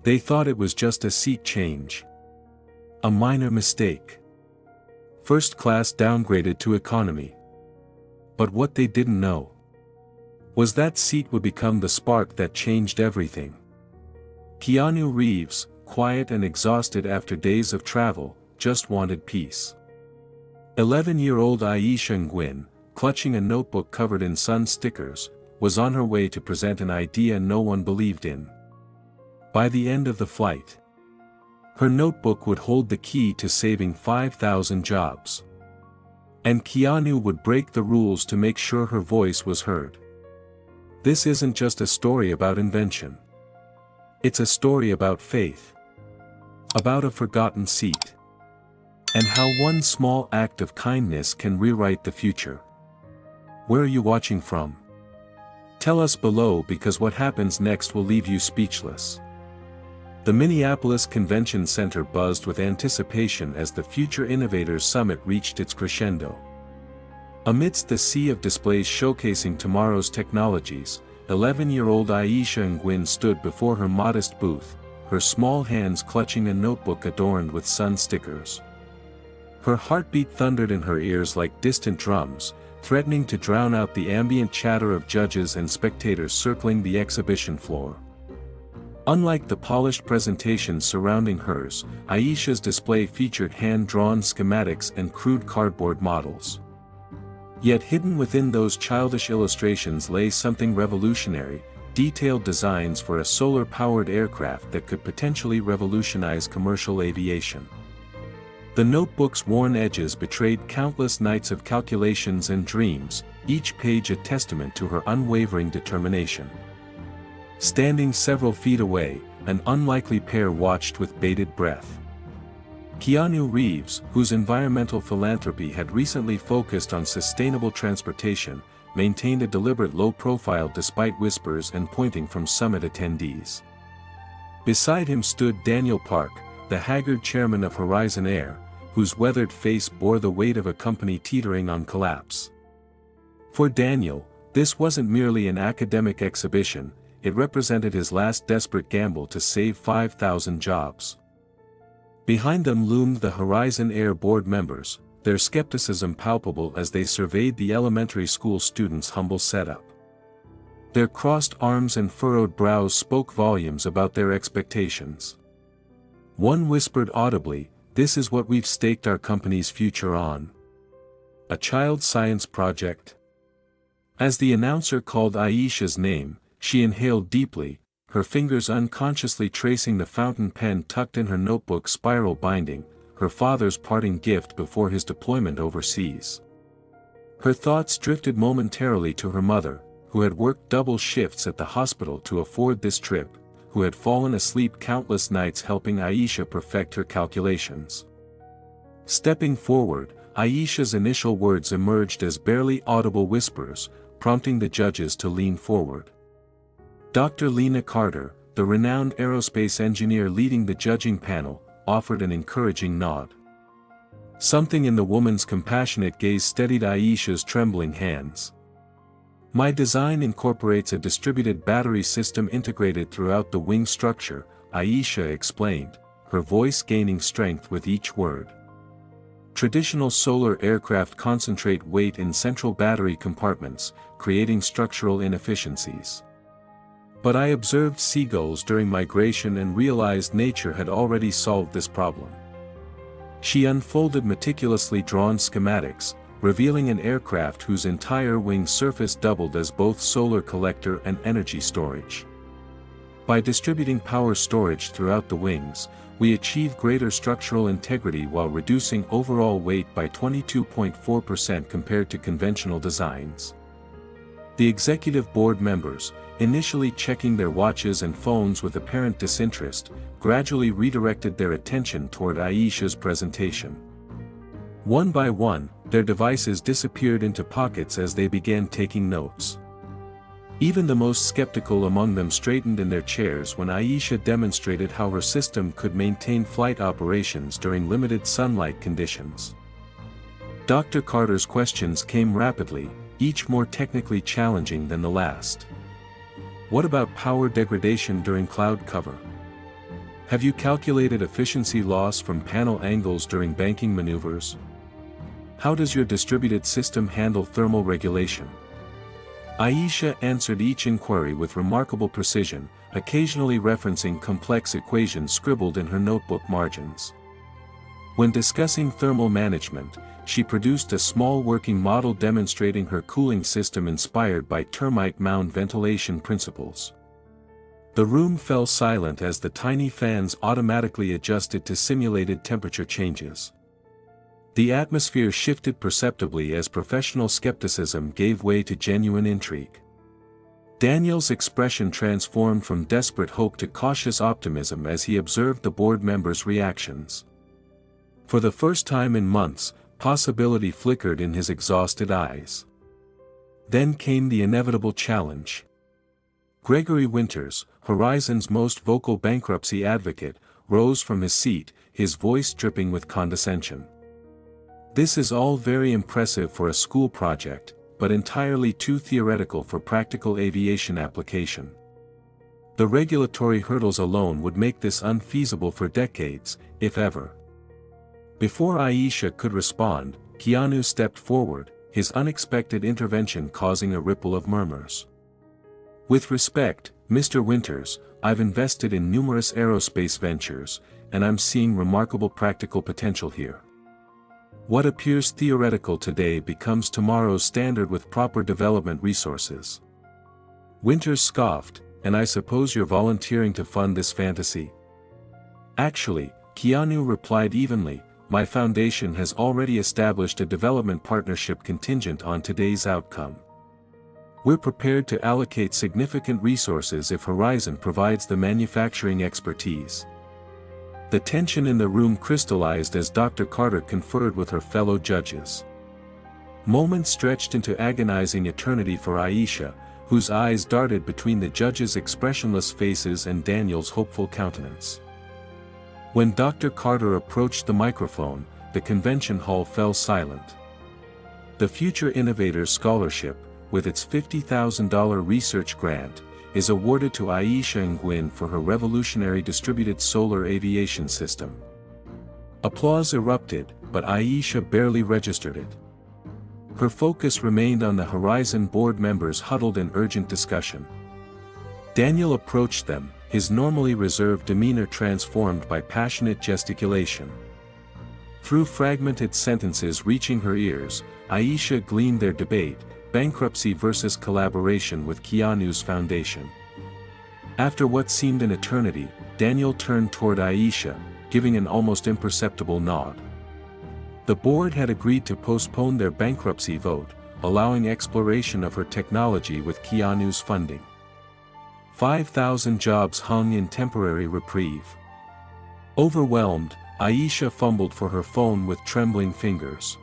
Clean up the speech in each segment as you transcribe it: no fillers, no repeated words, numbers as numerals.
They thought it was just a seat change. A minor mistake. First class downgraded to economy. But what they didn't know was that seat would become the spark that changed everything. Keanu Reeves, quiet and exhausted after days of travel, just wanted peace. 11-year-old Aisha Nguyen, clutching a notebook covered in sun stickers, was on her way to present an idea no one believed in. By the end of the flight, her notebook would hold the key to saving 5,000 jobs. And Keanu would break the rules to make sure her voice was heard. This isn't just a story about invention. It's a story about faith. About a forgotten seat. And how one small act of kindness can rewrite the future. Where are you watching from? Tell us below, because what happens next will leave you speechless. The Minneapolis Convention Center buzzed with anticipation as the Future Innovators Summit reached its crescendo. Amidst the sea of displays showcasing tomorrow's technologies, 11-year-old Aisha Nguyen stood before her modest booth, her small hands clutching a notebook adorned with sun stickers. Her heartbeat thundered in her ears like distant drums, threatening to drown out the ambient chatter of judges and spectators circling the exhibition floor. Unlike the polished presentations surrounding hers, Aisha's display featured hand-drawn schematics and crude cardboard models. Yet hidden within those childish illustrations lay something revolutionary: detailed designs for a solar-powered aircraft that could potentially revolutionize commercial aviation. The notebook's worn edges betrayed countless nights of calculations and dreams, each page a testament to her unwavering determination. Standing several feet away, an unlikely pair watched with bated breath. Keanu Reeves, whose environmental philanthropy had recently focused on sustainable transportation, maintained a deliberate low profile despite whispers and pointing from summit attendees. Beside him stood Daniel Park, the haggard chairman of Horizon Air, whose weathered face bore the weight of a company teetering on collapse. For Daniel, this wasn't merely an academic exhibition, it represented his last desperate gamble to save 5,000 jobs. Behind them loomed the Horizon Air board members, their skepticism palpable as they surveyed the elementary school students' humble setup. Their crossed arms and furrowed brows spoke volumes about their expectations. One whispered audibly, "This is what we've staked our company's future on. A child science project." As the announcer called Aisha's name, she inhaled deeply, her fingers unconsciously tracing the fountain pen tucked in her notebook's spiral binding, her father's parting gift before his deployment overseas. Her thoughts drifted momentarily to her mother, who had worked double shifts at the hospital to afford this trip, who had fallen asleep countless nights helping Aisha perfect her calculations. Stepping forward, Aisha's initial words emerged as barely audible whispers, prompting the judges to lean forward. Dr. Lena Carter, the renowned aerospace engineer leading the judging panel, offered an encouraging nod. Something in the woman's compassionate gaze steadied Aisha's trembling hands. "My design incorporates a distributed battery system integrated throughout the wing structure," Aisha explained, her voice gaining strength with each word. "Traditional solar aircraft concentrate weight in central battery compartments, creating structural inefficiencies. But I observed seagulls during migration and realized nature had already solved this problem." She unfolded meticulously drawn schematics, revealing an aircraft whose entire wing surface doubled as both solar collector and energy storage. "By distributing power storage throughout the wings, we achieve greater structural integrity while reducing overall weight by 22.4% compared to conventional designs." The executive board members, initially checking their watches and phones with apparent disinterest, gradually redirected their attention toward Aisha's presentation. One by one, their devices disappeared into pockets as they began taking notes. Even the most skeptical among them straightened in their chairs when Aisha demonstrated how her system could maintain flight operations during limited sunlight conditions. Dr. Carter's questions came rapidly, each more technically challenging than the last. "What about power degradation during cloud cover? Have you calculated efficiency loss from panel angles during banking maneuvers? How does your distributed system handle thermal regulation? Aisha answered each inquiry with remarkable precision, occasionally referencing complex equations scribbled in her notebook margins. When discussing thermal management, she produced a small working model demonstrating her cooling system inspired by termite mound ventilation principles. The room fell silent as the tiny fans automatically adjusted to simulated temperature changes. The atmosphere shifted perceptibly as professional skepticism gave way to genuine intrigue. Daniel's expression transformed from desperate hope to cautious optimism as he observed the board members' reactions. For the first time in months, possibility flickered in his exhausted eyes. Then came the inevitable challenge. Gregory Winters, Horizon's most vocal bankruptcy advocate, rose from his seat, his voice dripping with condescension. This is all very impressive for a school project, but entirely too theoretical for practical aviation application. The regulatory hurdles alone would make this unfeasible for decades, if ever. Before Aisha could respond, Keanu stepped forward, his unexpected intervention causing a ripple of murmurs. With respect, Mr. Winters, I've invested in numerous aerospace ventures, and I'm seeing remarkable practical potential here. What appears theoretical today becomes tomorrow's standard with proper development resources. Winters scoffed, and I suppose you're volunteering to fund this fantasy? Actually, Keanu replied evenly, my foundation has already established a development partnership contingent on today's outcome. We're prepared to allocate significant resources if Horizon provides the manufacturing expertise. The tension in the room crystallized as Dr. Carter conferred with her fellow judges. Moments stretched into agonizing eternity for Aisha, whose eyes darted between the judges' expressionless faces and Daniel's hopeful countenance. When Dr. Carter approached the microphone, the convention hall fell silent. The Future Innovators Scholarship, with its $50,000 research grant, is awarded to Aisha Nguyen for her revolutionary distributed solar aviation system. Applause erupted, but Aisha barely registered it. Her focus remained on the Horizon board members huddled in urgent discussion. Daniel approached them, his normally reserved demeanor transformed by passionate gesticulation. Through fragmented sentences reaching her ears, Aisha gleaned their debate, bankruptcy versus collaboration with Keanu's foundation. After what seemed an eternity, Daniel turned toward Aisha, giving an almost imperceptible nod. The board had agreed to postpone their bankruptcy vote, allowing exploration of her technology with Keanu's funding. 5,000 jobs hung in temporary reprieve. Overwhelmed, Aisha fumbled for her phone with trembling fingers.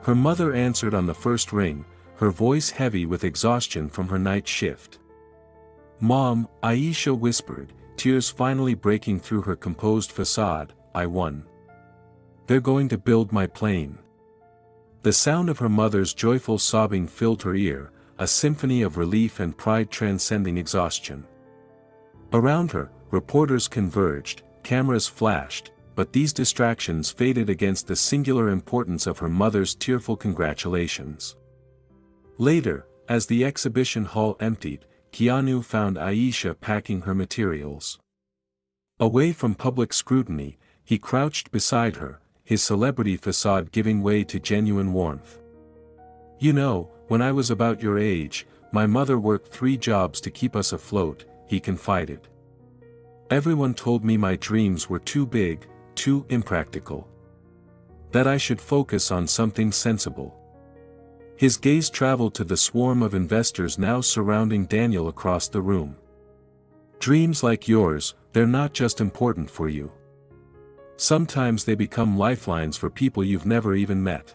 Her mother answered on the first ring, her voice heavy with exhaustion from her night shift. "Mom," Aisha whispered, tears finally breaking through her composed facade, "I won. They're going to build my plane." The sound of her mother's joyful sobbing filled her ear, a symphony of relief and pride transcending exhaustion. Around her, reporters converged, cameras flashed, but these distractions faded against the singular importance of her mother's tearful congratulations. Later, as the exhibition hall emptied, Keanu found Aisha packing her materials. Away from public scrutiny, he crouched beside her, his celebrity facade giving way to genuine warmth. "You know, when I was about your age, my mother worked 3 jobs to keep us afloat," he confided. "Everyone told me my dreams were too big, too impractical. That I should focus on something sensible." His gaze traveled to the swarm of investors now surrounding Daniel across the room. "Dreams like yours, they're not just important for you. Sometimes they become lifelines for people you've never even met."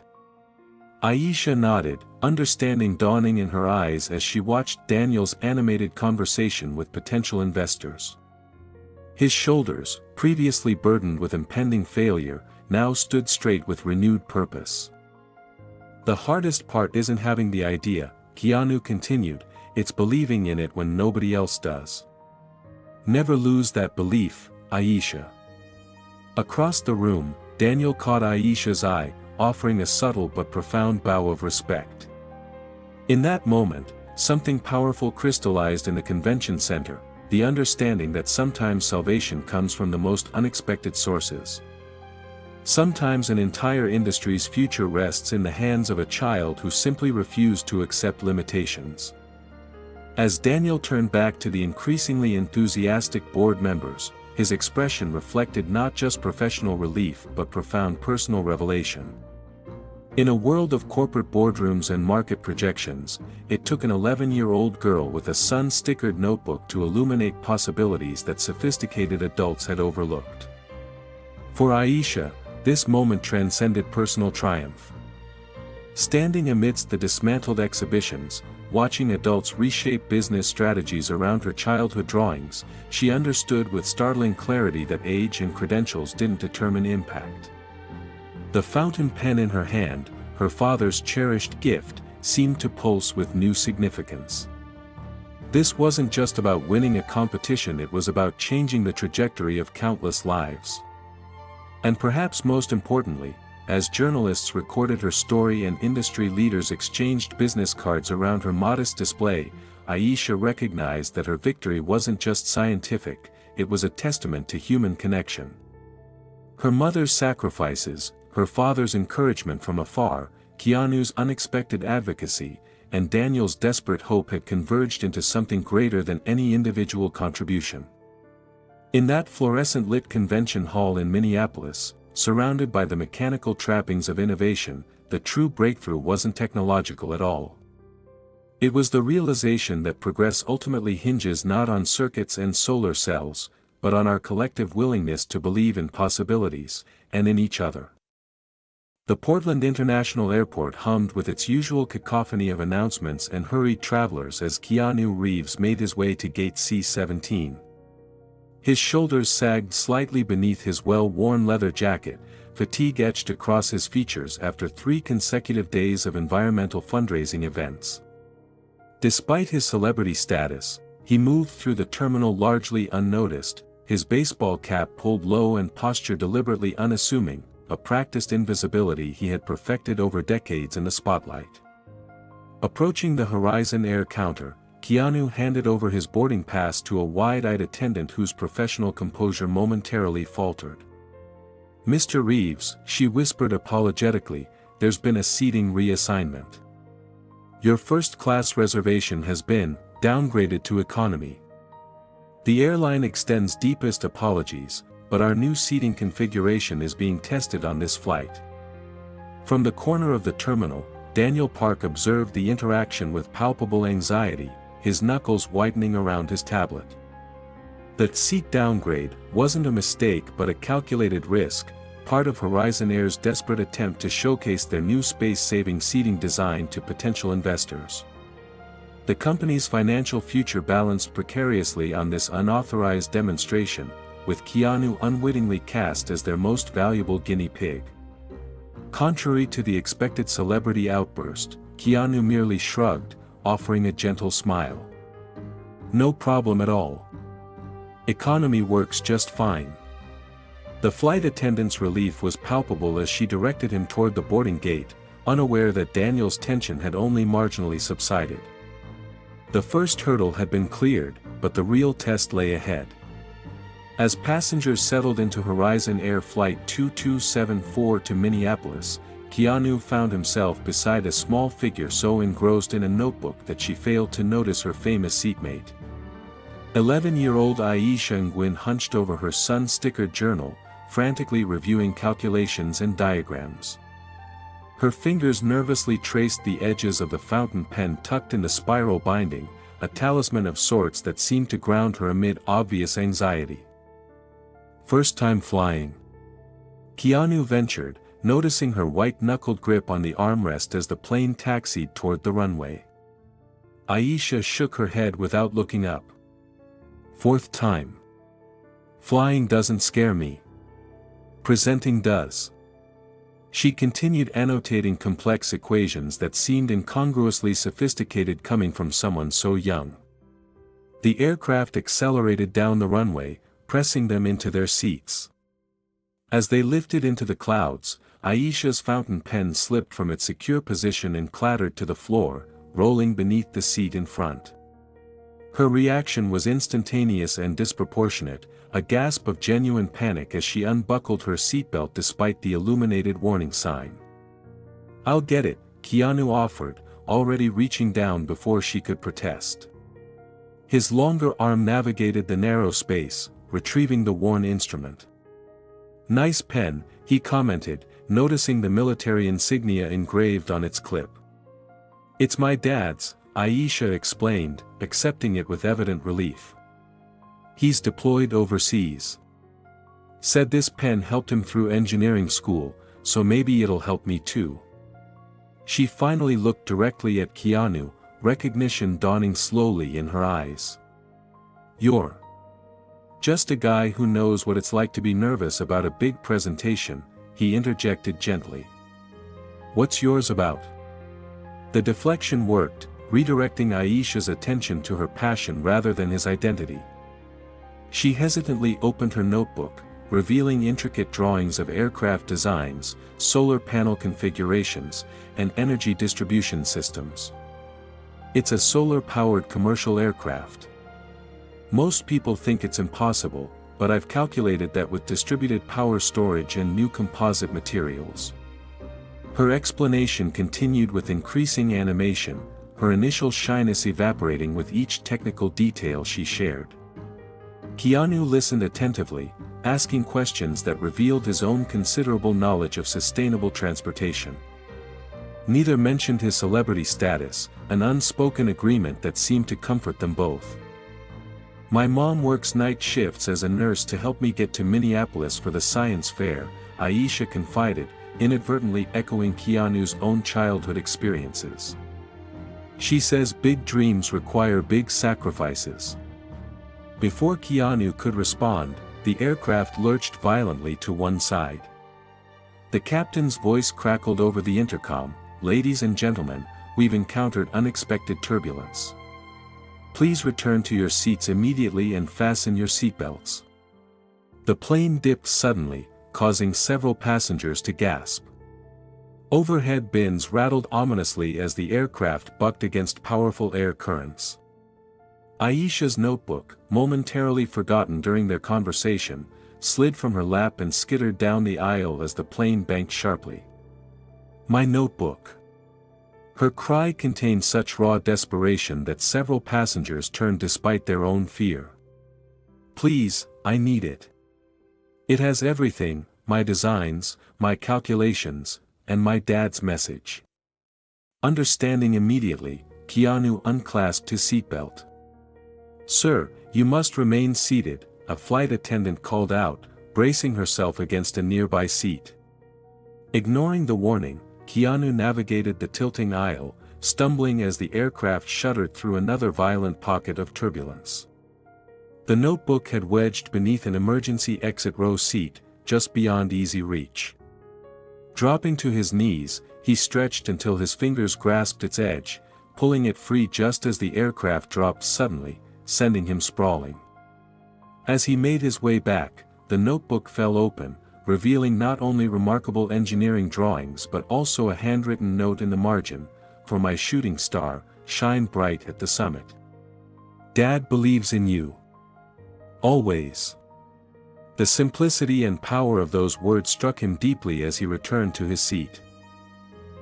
Aisha nodded, understanding dawning in her eyes as she watched Daniel's animated conversation with potential investors. His shoulders, previously burdened with impending failure, now stood straight with renewed purpose. "The hardest part isn't having the idea," Keanu continued, "it's believing in it when nobody else does. Never lose that belief, Aisha. Across the room, Daniel caught Aisha's eye, offering a subtle but profound bow of respect. In that moment, something powerful crystallized in the convention center, the understanding that sometimes salvation comes from the most unexpected sources. Sometimes an entire industry's future rests in the hands of a child who simply refused to accept limitations. As Daniel turned back to the increasingly enthusiastic board members, his expression reflected not just professional relief but profound personal revelation. In a world of corporate boardrooms and market projections, it took an 11-year-old girl with a sun-stickered notebook to illuminate possibilities that sophisticated adults had overlooked. For Aisha, this moment transcended personal triumph. Standing amidst the dismantled exhibitions, watching adults reshape business strategies around her childhood drawings, she understood with startling clarity that age and credentials didn't determine impact. The fountain pen in her hand, her father's cherished gift, seemed to pulse with new significance. This wasn't just about winning a competition, it was about changing the trajectory of countless lives. And perhaps most importantly, as journalists recorded her story and industry leaders exchanged business cards around her modest display, Aisha recognized that her victory wasn't just scientific, it was a testament to human connection. Her mother's sacrifices, her father's encouragement from afar, Keanu's unexpected advocacy, and Daniel's desperate hope had converged into something greater than any individual contribution. In that fluorescent-lit convention hall in Minneapolis, surrounded by the mechanical trappings of innovation, the true breakthrough wasn't technological at all. It was the realization that progress ultimately hinges not on circuits and solar cells, but on our collective willingness to believe in possibilities, and in each other. The Portland International Airport hummed with its usual cacophony of announcements and hurried travelers as Keanu Reeves made his way to gate C-17. His shoulders sagged slightly beneath his well-worn leather jacket, fatigue etched across his features after 3 consecutive days of environmental fundraising events. Despite his celebrity status, he moved through the terminal largely unnoticed, his baseball cap pulled low and posture deliberately unassuming, a practiced invisibility he had perfected over decades in the spotlight. Approaching the Horizon Air counter, Keanu handed over his boarding pass to a wide-eyed attendant whose professional composure momentarily faltered. "Mr. Reeves," she whispered apologetically, "there's been a seating reassignment. Your first-class reservation has been downgraded to economy. The airline extends deepest apologies, but our new seating configuration is being tested on this flight." From the corner of the terminal, Daniel Park observed the interaction with palpable anxiety, his knuckles whitening around his tablet. That seat downgrade wasn't a mistake but a calculated risk, part of Horizon Air's desperate attempt to showcase their new space-saving seating design to potential investors. The company's financial future balanced precariously on this unauthorized demonstration, with Keanu unwittingly cast as their most valuable guinea pig. Contrary to the expected celebrity outburst, Keanu merely shrugged, offering a gentle smile. "No problem at all. Economy works just fine." The flight attendant's relief was palpable as she directed him toward the boarding gate, unaware that Daniel's tension had only marginally subsided. The first hurdle had been cleared, but the real test lay ahead. As passengers settled into Horizon Air Flight 2274 to Minneapolis, Keanu found himself beside a small figure so engrossed in a notebook that she failed to notice her famous seatmate. 11-year-old Aisha Nguyen hunched over her sun-stickered journal, frantically reviewing calculations and diagrams. Her fingers nervously traced the edges of the fountain pen tucked in the spiral binding, a talisman of sorts that seemed to ground her amid obvious anxiety. "First time flying?" Keanu ventured, noticing her white-knuckled grip on the armrest as the plane taxied toward the runway. Aisha shook her head without looking up. "Fourth time. Flying doesn't scare me. Presenting does." She continued annotating complex equations that seemed incongruously sophisticated coming from someone so young. The aircraft accelerated down the runway, pressing them into their seats. As they lifted into the clouds, Aisha's fountain pen slipped from its secure position and clattered to the floor, rolling beneath the seat in front. Her reaction was instantaneous and disproportionate, a gasp of genuine panic as she unbuckled her seatbelt despite the illuminated warning sign. "I'll get it," Keanu offered, already reaching down before she could protest. His longer arm navigated the narrow space, retrieving the worn instrument. "Nice pen," he commented, noticing the military insignia engraved on its clip. "It's my dad's," Aisha explained, accepting it with evident relief. "He's deployed overseas. Said this pen helped him through engineering school, so maybe it'll help me too." She finally looked directly at Keanu, recognition dawning slowly in her eyes. "You're just a guy who knows what it's like to be nervous about a big presentation," he interjected gently. "What's yours about?" The deflection worked, redirecting Aisha's attention to her passion rather than his identity. She hesitantly opened her notebook, revealing intricate drawings of aircraft designs, solar panel configurations, and energy distribution systems. "It's a solar-powered commercial aircraft. Most people think it's impossible, but I've calculated that with distributed power storage and new composite materials." Her explanation continued with increasing animation, her initial shyness evaporating with each technical detail she shared. Keanu listened attentively, asking questions that revealed his own considerable knowledge of sustainable transportation. Neither mentioned his celebrity status, an unspoken agreement that seemed to comfort them both. "My mom works night shifts as a nurse to help me get to Minneapolis for the science fair," Aisha confided, inadvertently echoing Keanu's own childhood experiences. "She says big dreams require big sacrifices." Before Keanu could respond, the aircraft lurched violently to one side. The captain's voice crackled over the intercom, "Ladies and gentlemen, we've encountered unexpected turbulence. Please return to your seats immediately and fasten your seatbelts." The plane dipped suddenly, causing several passengers to gasp. Overhead bins rattled ominously as the aircraft bucked against powerful air currents. Aisha's notebook, momentarily forgotten during their conversation, slid from her lap and skittered down the aisle as the plane banked sharply. "My notebook." Her cry contained such raw desperation that several passengers turned despite their own fear. "Please, I need it. It has everything, my designs, my calculations, and my dad's message." Understanding immediately, Keanu unclasped his seatbelt. "Sir, you must remain seated," a flight attendant called out, bracing herself against a nearby seat. Ignoring the warning, Keanu navigated the tilting aisle, stumbling as the aircraft shuddered through another violent pocket of turbulence. The notebook had wedged beneath an emergency exit row seat, just beyond easy reach. Dropping to his knees, he stretched until his fingers grasped its edge, pulling it free just as the aircraft dropped suddenly, sending him sprawling. As he made his way back, the notebook fell open, revealing not only remarkable engineering drawings but also a handwritten note in the margin, "For my shooting star, shine bright at the summit. Dad believes in you. Always." The simplicity and power of those words struck him deeply as he returned to his seat.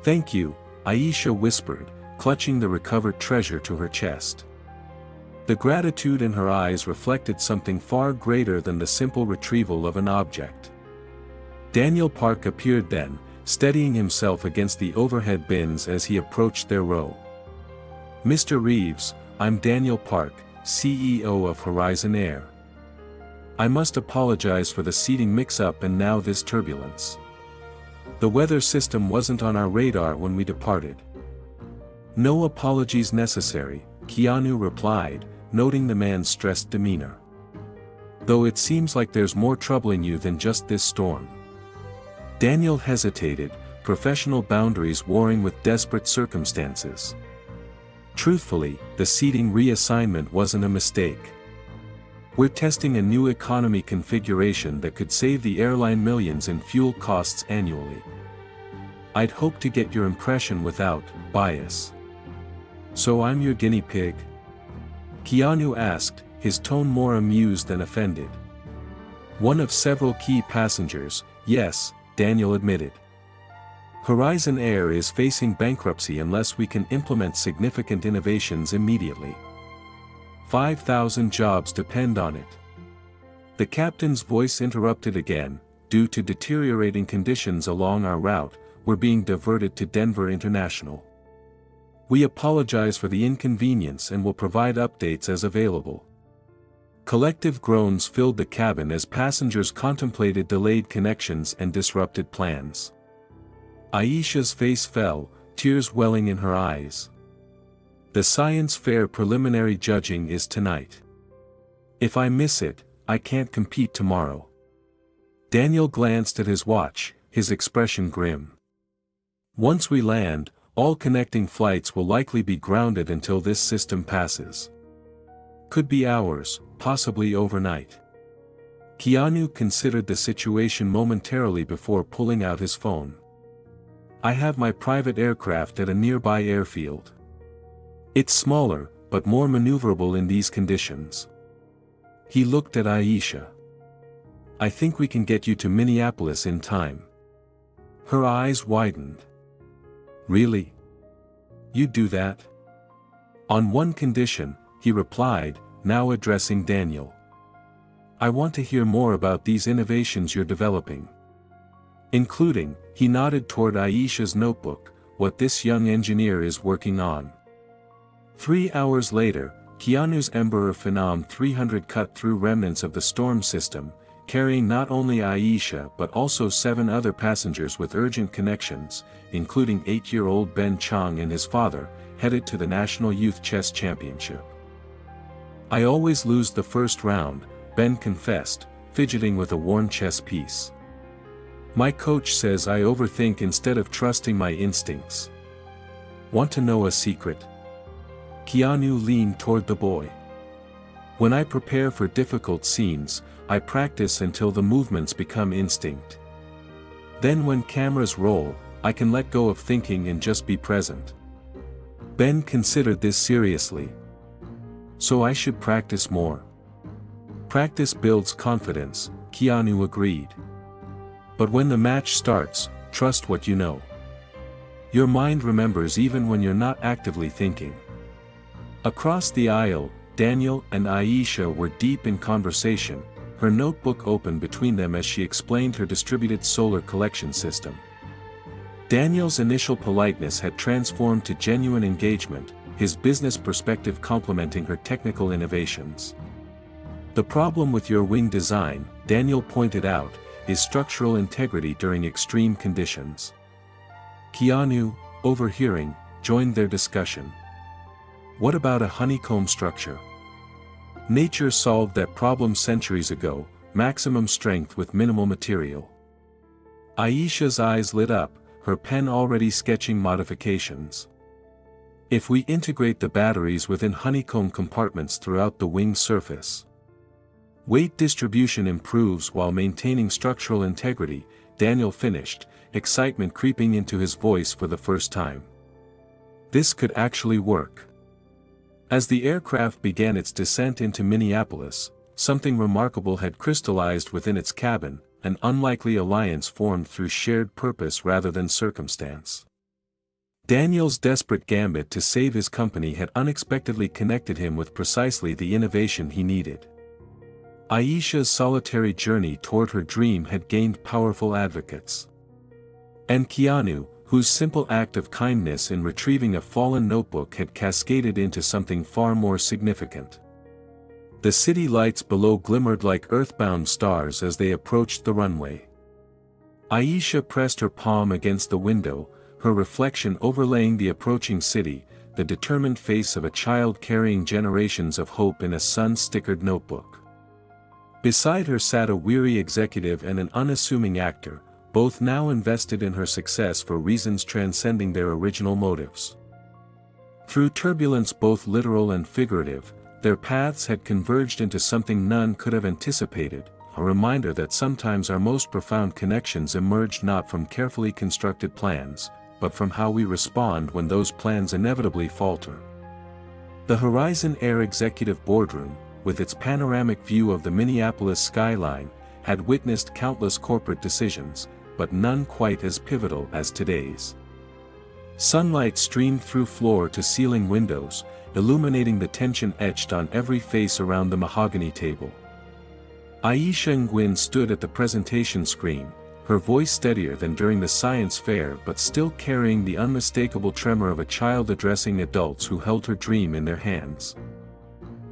"Thank you," Aisha whispered, clutching the recovered treasure to her chest. The gratitude in her eyes reflected something far greater than the simple retrieval of an object. Daniel Park appeared then, steadying himself against the overhead bins as he approached their row. "Mr. Reeves, I'm Daniel Park, CEO of Horizon Air. I must apologize for the seating mix-up and now this turbulence. The weather system wasn't on our radar when we departed." "No apologies necessary," Keanu replied, noting the man's stressed demeanor. "Though it seems like there's more troubling you than just this storm." Daniel hesitated, professional boundaries warring with desperate circumstances. Truthfully, the seating reassignment wasn't a mistake. We're testing a new economy configuration that could save the airline millions in fuel costs annually. I'd hope to get your impression without bias. So I'm your guinea pig? Keanu asked, his tone more amused than offended. One of several key passengers, yes, Daniel admitted. Horizon Air is facing bankruptcy unless we can implement significant innovations immediately. 5,000 jobs depend on it. The captain's voice interrupted again. Due to deteriorating conditions along our route, we're being diverted to Denver International. We apologize for the inconvenience and will provide updates as available. Collective groans filled the cabin as passengers contemplated delayed connections and disrupted plans. Aisha's face fell, tears welling in her eyes. The science fair preliminary judging is tonight. If I miss it, I can't compete tomorrow. Daniel glanced at his watch, his expression grim. Once we land, all connecting flights will likely be grounded until this system passes. Could be hours, possibly overnight. Keanu considered the situation momentarily before pulling out his phone. I have my private aircraft at a nearby airfield. It's smaller, but more maneuverable in these conditions. He looked at Aisha. I think we can get you to Minneapolis in time. Her eyes widened. Really? You'd do that? On one condition, he replied, now addressing Daniel. I want to hear more about these innovations you're developing. Including, he nodded toward Aisha's notebook, what this young engineer is working on. 3 hours later, Keanu's Embraer Phenom 300 cut through remnants of the storm system, carrying not only Aisha but also 7 other passengers with urgent connections, including 8-year-old Ben Chong and his father, headed to the National Youth Chess Championship. I always lose the first round, Ben confessed, fidgeting with a worn chess piece. My coach says I overthink instead of trusting my instincts. Want to know a secret? Keanu leaned toward the boy. When I prepare for difficult scenes, I practice until the movements become instinct. Then when cameras roll, I can let go of thinking and just be present. Ben considered this seriously. So I should practice more. Practice builds confidence, Keanu agreed. But when the match starts, trust what you know. Your mind remembers even when you're not actively thinking. Across the aisle, Daniel and Aisha were deep in conversation, her notebook open between them as she explained her distributed solar collection system. Daniel's initial politeness had transformed to genuine engagement, his business perspective complementing her technical innovations. The problem with your wing design, Daniel pointed out, is structural integrity during extreme conditions. Keanu, overhearing, joined their discussion. What about a honeycomb structure? Nature solved that problem centuries ago, maximum strength with minimal material. Aisha's eyes lit up, her pen already sketching modifications. If we integrate the batteries within honeycomb compartments throughout the wing surface, weight distribution improves while maintaining structural integrity, Daniel finished, excitement creeping into his voice for the first time. This could actually work. As the aircraft began its descent into Minneapolis, something remarkable had crystallized within its cabin, an unlikely alliance formed through shared purpose rather than circumstance. Daniel's desperate gambit to save his company had unexpectedly connected him with precisely the innovation he needed. Aisha's solitary journey toward her dream had gained powerful advocates. And Keanu, whose simple act of kindness in retrieving a fallen notebook had cascaded into something far more significant. The city lights below glimmered like earthbound stars as they approached the runway. Aisha pressed her palm against the window, her reflection overlaying the approaching city, the determined face of a child carrying generations of hope in a sun-stickered notebook. Beside her sat a weary executive and an unassuming actor, both now invested in her success for reasons transcending their original motives. Through turbulence both literal and figurative, Their paths had converged into something none could have anticipated, a reminder that sometimes our most profound connections emerge not from carefully constructed plans, but from how we respond when those plans inevitably falter. The Horizon Air Executive Boardroom, with its panoramic view of the Minneapolis skyline, had witnessed countless corporate decisions, but none quite as pivotal as today's. Sunlight streamed through floor-to-ceiling windows, illuminating the tension etched on every face around the mahogany table. Aisha Nguyen stood at the presentation screen, her voice steadier than during the science fair but still carrying the unmistakable tremor of a child addressing adults who held her dream in their hands.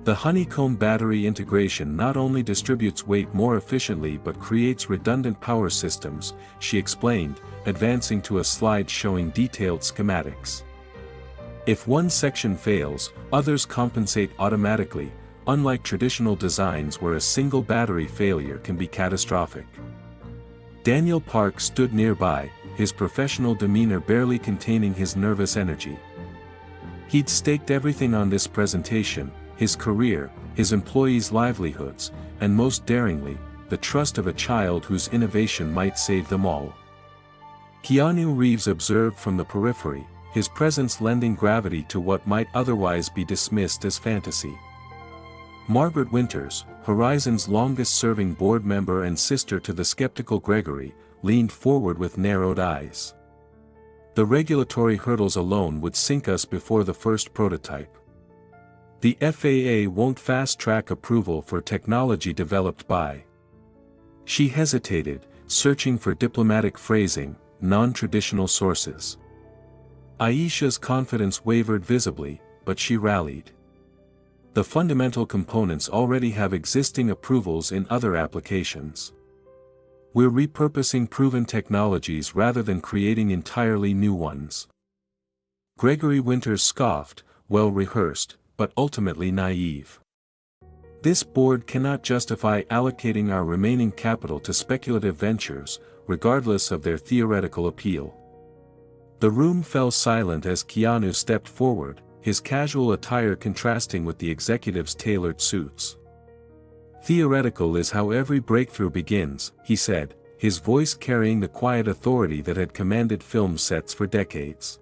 The honeycomb battery integration not only distributes weight more efficiently but creates redundant power systems, she explained, advancing to a slide showing detailed schematics. If one section fails, others compensate automatically, unlike traditional designs where a single battery failure can be catastrophic. Daniel Park stood nearby, his professional demeanor barely containing his nervous energy. He'd staked everything on this presentation: his career, his employees' livelihoods, and most daringly, the trust of a child whose innovation might save them all. Keanu Reeves observed from the periphery, his presence lending gravity to what might otherwise be dismissed as fantasy. Margaret Winters, Horizon's longest-serving board member and sister to the skeptical Gregory, leaned forward with narrowed eyes. The regulatory hurdles alone would sink us before the first prototype. The FAA won't fast-track approval for technology developed by. She hesitated, searching for diplomatic phrasing, non-traditional sources. Aisha's confidence wavered visibly, but she rallied. The fundamental components already have existing approvals in other applications. We're repurposing proven technologies rather than creating entirely new ones. Gregory Winters scoffed, well-rehearsed, but ultimately naive. This board cannot justify allocating our remaining capital to speculative ventures, regardless of their theoretical appeal. The room fell silent as Keanu stepped forward, his casual attire contrasting with the executive's tailored suits. Theoretical is how every breakthrough begins, he said, his voice carrying the quiet authority that had commanded film sets for decades.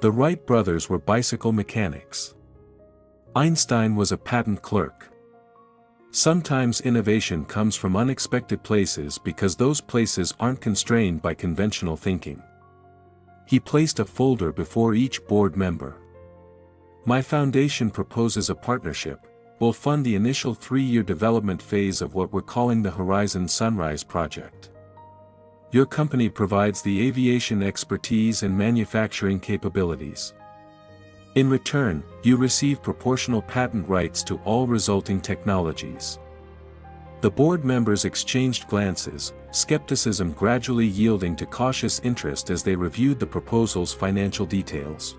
The Wright brothers were bicycle mechanics. Einstein was a patent clerk. Sometimes innovation comes from unexpected places because those places aren't constrained by conventional thinking. He placed a folder before each board member. My foundation proposes a partnership. We'll fund the initial 3-year development phase of what we're calling the Horizon Sunrise Project. Your company provides the aviation expertise and manufacturing capabilities. In return, you receive proportional patent rights to all resulting technologies. The board members exchanged glances, skepticism gradually yielding to cautious interest as they reviewed the proposal's financial details.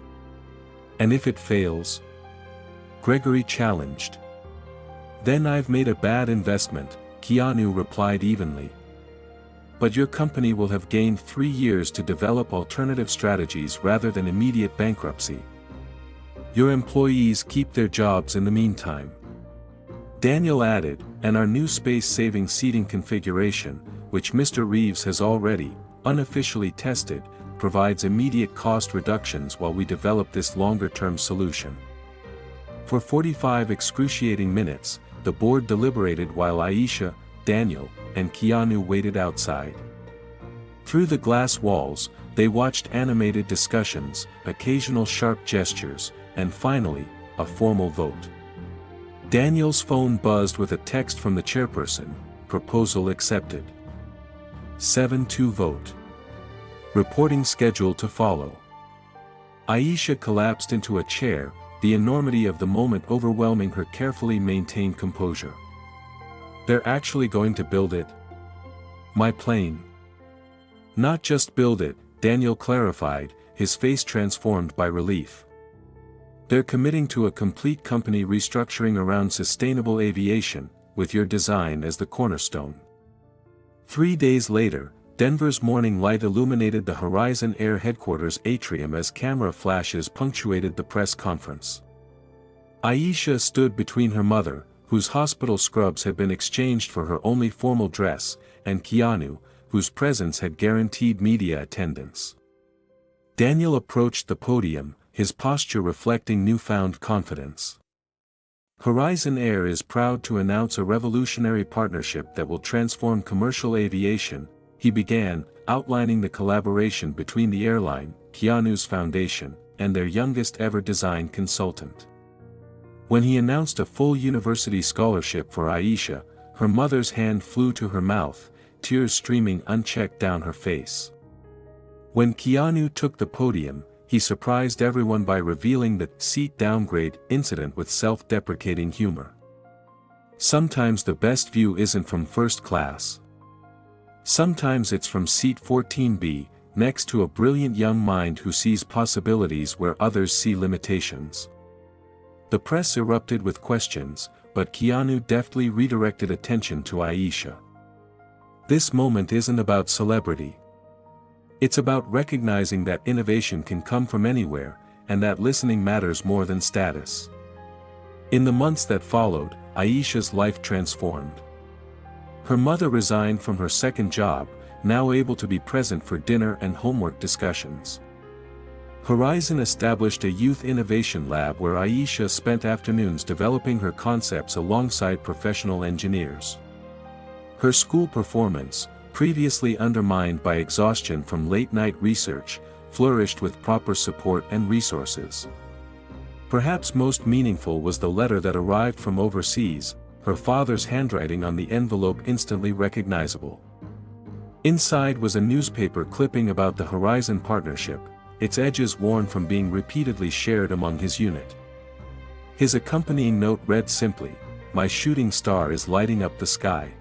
And if it fails? Gregory challenged. Then I've made a bad investment, Keanu replied evenly. But your company will have gained 3 years to develop alternative strategies rather than immediate bankruptcy. Your employees keep their jobs in the meantime. Daniel added, and our new space-saving seating configuration, which Mr. Reeves has already, unofficially tested, provides immediate cost reductions while we develop this longer-term solution. For 45 excruciating minutes, the board deliberated while Aisha, Daniel, and Keanu waited outside. Through the glass walls, they watched animated discussions, occasional sharp gestures, and finally, a formal vote. Daniel's phone buzzed with a text from the chairperson: proposal accepted. 7-2 vote. Reporting schedule to follow. Aisha collapsed into a chair, the enormity of the moment overwhelming her carefully maintained composure. They're actually going to build it? My plane. Not just build it, Daniel clarified, his face transformed by relief. They're committing to a complete company restructuring around sustainable aviation, with your design as the cornerstone. 3 days later, Denver's morning light illuminated the Horizon Air headquarters atrium as camera flashes punctuated the press conference. Aisha stood between her mother, whose hospital scrubs had been exchanged for her only formal dress, and Keanu, whose presence had guaranteed media attendance. Daniel approached the podium, his posture reflecting newfound confidence. Horizon Air is proud to announce a revolutionary partnership that will transform commercial aviation, he began, outlining the collaboration between the airline, Keanu's foundation, and their youngest ever design consultant. When he announced a full university scholarship for Aisha, her mother's hand flew to her mouth, tears streaming unchecked down her face. When Keanu took the podium, he surprised everyone by revealing the seat downgrade incident with self-deprecating humor. Sometimes the best view isn't from first class. Sometimes it's from seat 14B, next to a brilliant young mind who sees possibilities where others see limitations. The press erupted with questions, but Keanu deftly redirected attention to Aisha. This moment isn't about celebrity. It's about recognizing that innovation can come from anywhere, and that listening matters more than status. In the months that followed, Aisha's life transformed. Her mother resigned from her second job, now able to be present for dinner and homework discussions. Horizon established a youth innovation lab where Aisha spent afternoons developing her concepts alongside professional engineers. Her school performance, previously undermined by exhaustion from late-night research, flourished with proper support and resources. Perhaps most meaningful was the letter that arrived from overseas, her father's handwriting on the envelope instantly recognizable. Inside was a newspaper clipping about the Horizon partnership, its edges worn from being repeatedly shared among his unit. His accompanying note read simply, "My shooting star is lighting up the sky."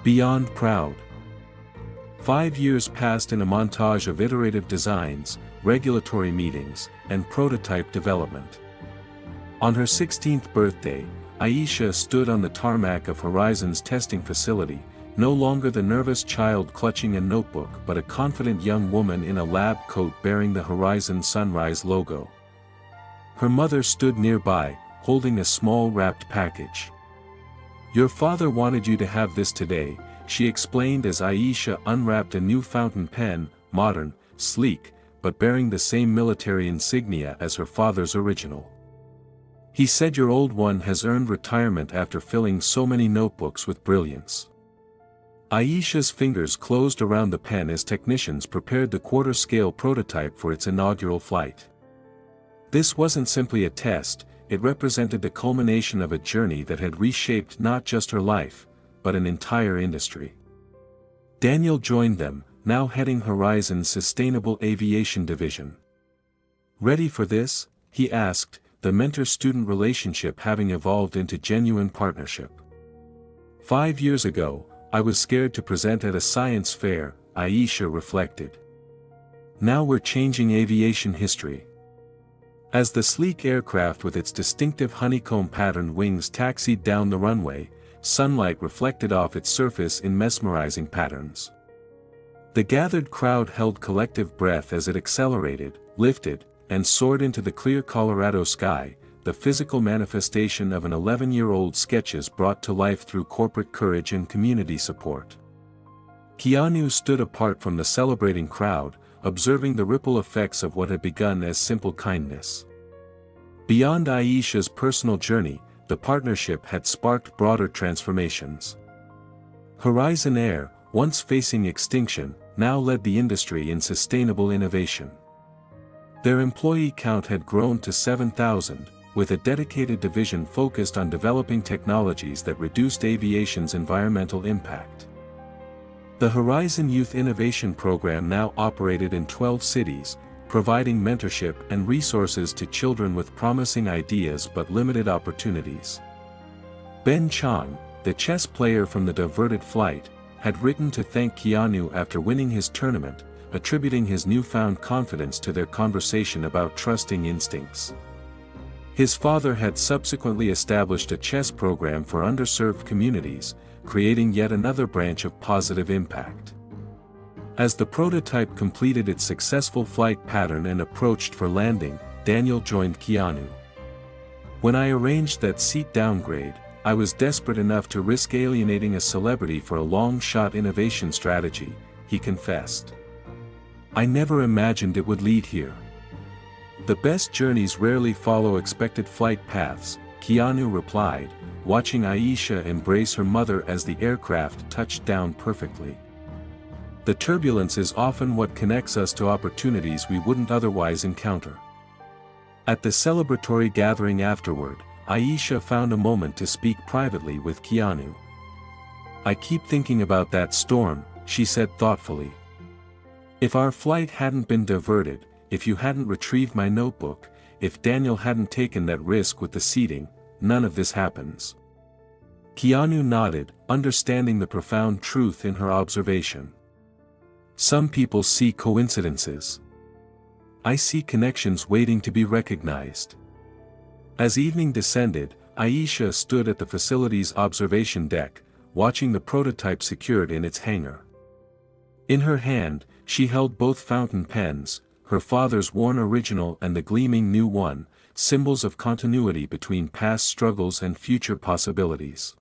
Beyond proud. 5 years passed in a montage of iterative designs, regulatory meetings, and prototype development. On her 16th birthday, Aisha stood on the tarmac of Horizon's testing facility, no longer the nervous child clutching a notebook but a confident young woman in a lab coat bearing the Horizon Sunrise logo. Her mother stood nearby, holding a small wrapped package. "Your father wanted you to have this today," she explained as Aisha unwrapped a new fountain pen, modern, sleek, but bearing the same military insignia as her father's original. "He said your old one has earned retirement after filling so many notebooks with brilliance." Aisha's fingers closed around the pen as technicians prepared the quarter-scale prototype for its inaugural flight. This wasn't simply a test, it represented the culmination of a journey that had reshaped not just her life, but an entire industry. Daniel joined them, now heading Horizon's Sustainable Aviation Division. "Ready for this?" he asked, the mentor-student relationship having evolved into genuine partnership. "5 years ago, I was scared to present at a science fair," Aisha reflected. "Now we're changing aviation history." As the sleek aircraft with its distinctive honeycomb-patterned wings taxied down the runway, sunlight reflected off its surface in mesmerizing patterns. The gathered crowd held collective breath as it accelerated, lifted, and soared into the clear Colorado sky, the physical manifestation of an 11-year-old sketches brought to life through corporate courage and community support. Keanu stood apart from the celebrating crowd, observing the ripple effects of what had begun as simple kindness. Beyond Aisha's personal journey, the partnership had sparked broader transformations. Horizon Air, once facing extinction, now led the industry in sustainable innovation. Their employee count had grown to 7,000, with a dedicated division focused on developing technologies that reduced aviation's environmental impact. The Horizon Youth Innovation Program now operated in 12 cities, providing mentorship and resources to children with promising ideas but limited opportunities. Ben Chang, the chess player from the diverted flight, had written to thank Keanu after winning his tournament, attributing his newfound confidence to their conversation about trusting instincts. His father had subsequently established a chess program for underserved communities, creating yet another branch of positive impact. As the prototype completed its successful flight pattern and approached for landing, Daniel joined Keanu. When I arranged that seat downgrade, I was desperate enough to risk alienating a celebrity for a long-shot innovation strategy, he confessed. I never imagined it would lead here. The best journeys rarely follow expected flight paths, Keanu replied, watching Aisha embrace her mother as the aircraft touched down perfectly. The turbulence is often what connects us to opportunities we wouldn't otherwise encounter. At the celebratory gathering afterward, Aisha found a moment to speak privately with Keanu. I keep thinking about that storm, she said thoughtfully. If our flight hadn't been diverted, if you hadn't retrieved my notebook, if Daniel hadn't taken that risk with the seating, none of this happens. Keanu nodded, understanding the profound truth in her observation. Some people see coincidences. I see connections waiting to be recognized. As evening descended, Aisha stood at the facility's observation deck, watching the prototype secured in its hangar. In her hand, she held both fountain pens, her father's worn original and the gleaming new one, symbols of continuity between past struggles and future possibilities.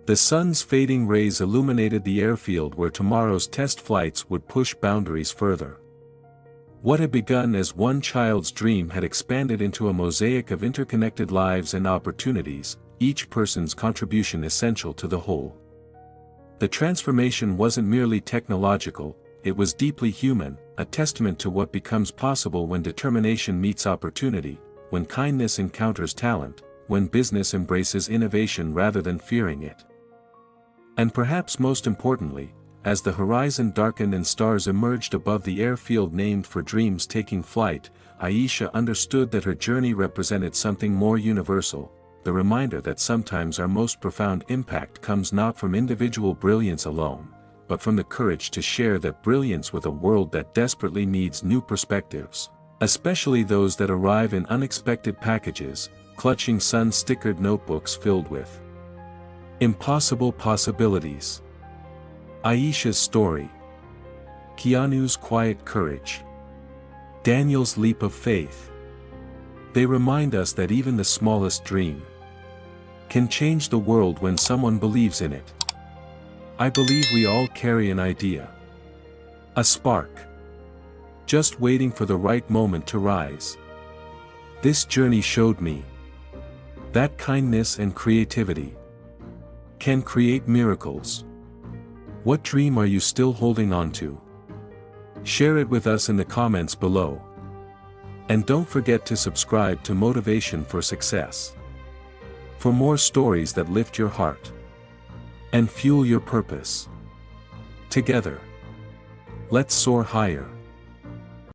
The sun's fading rays illuminated the airfield where tomorrow's test flights would push boundaries further. What had begun as one child's dream had expanded into a mosaic of interconnected lives and opportunities, each person's contribution essential to the whole. The transformation wasn't merely technological, it was deeply human, a testament to what becomes possible when determination meets opportunity, when kindness encounters talent, when business embraces innovation rather than fearing it. And perhaps most importantly, as the horizon darkened and stars emerged above the airfield named for dreams taking flight, Aisha understood that her journey represented something more universal, the reminder that sometimes our most profound impact comes not from individual brilliance alone, but from the courage to share that brilliance with a world that desperately needs new perspectives, especially those that arrive in unexpected packages, clutching sun-stickered notebooks filled with impossible possibilities. Aisha's story. Keanu's quiet courage. Daniel's leap of faith. They remind us that even the smallest dream can change the world when someone believes in it. I believe we all carry an idea. A spark. Just waiting for the right moment to rise. This journey showed me that kindness and creativity can create miracles. What dream are you still holding on to? Share it with us in the comments below. And don't forget to subscribe to Motivation for Success for more stories that lift your heart and fuel your purpose. Together, let's soar higher.